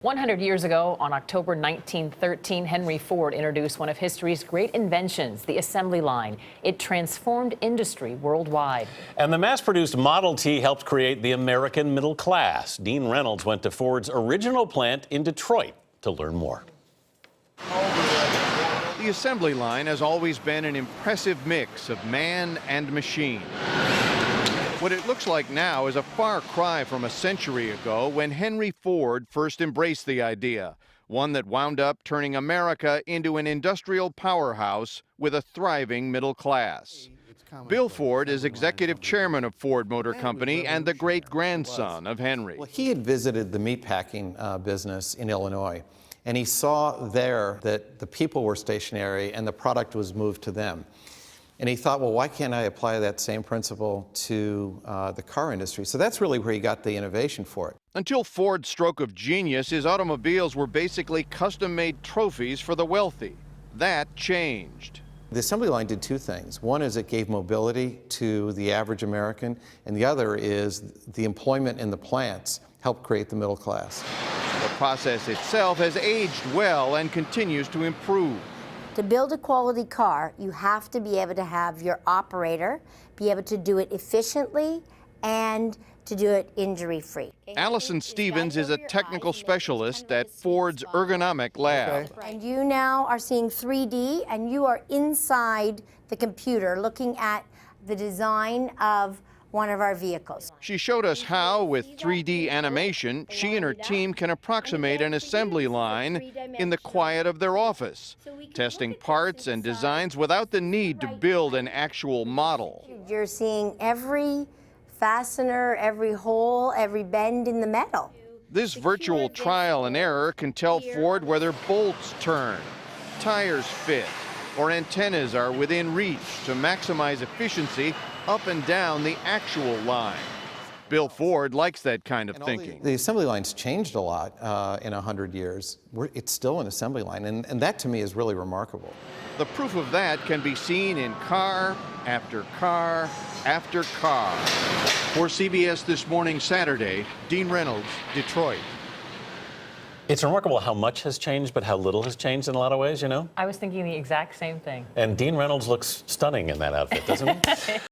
100 years ago, on October 1913, Henry Ford introduced one of history's great inventions, the assembly line. It transformed industry worldwide. And the mass-produced Model T helped create the American middle class. Dean Reynolds went to Ford's original plant in Detroit to learn more. The assembly line has always been an impressive mix of man and machine. What it looks like now is a far cry from a century ago when Henry Ford first embraced the idea, one that wound up turning America into an industrial powerhouse with a thriving middle class. Bill Ford is executive chairman of Ford Motor Company and the great-grandson of Henry. Well, he had visited the meatpacking business in Illinois, and he saw there that the people were stationary and the product was moved to them. And he thought, well, why can't I apply that same principle to the car industry? So that's really where he got the innovation for it. Until Ford's stroke of genius, his automobiles were basically custom-made trophies for the wealthy. That changed. The assembly line did two things. One is it gave mobility to the average American, and the other is the employment in the plants helped create the middle class. The process itself has aged well and continues to improve. To build a quality car, you have to be able to have your operator be able to do it efficiently and to do it injury-free. Allison Stevens is a technical specialist at Ford's ergonomic lab. And you now are seeing 3D, and you are inside the computer looking at the design of one of our vehicles. She showed us how, with 3D animation, she and her team can approximate an assembly line in the quiet of their office, testing parts and designs without the need to build an actual model. You're seeing every fastener, every hole, every bend in the metal. This virtual trial and error can tell Ford whether bolts turn, tires fit, or antennas are within reach to maximize efficiency up and down the actual line. Bill Ford likes that kind of thinking. The assembly line's changed a lot in 100 years. It's still an assembly line, and that to me is really remarkable. The proof of that can be seen in car after car after car. For CBS This Morning Saturday, Dean Reynolds, Detroit. It's remarkable how much has changed, but how little has changed in a lot of ways, you know? I was thinking the exact same thing. And Dean Reynolds looks stunning in that outfit, doesn't he?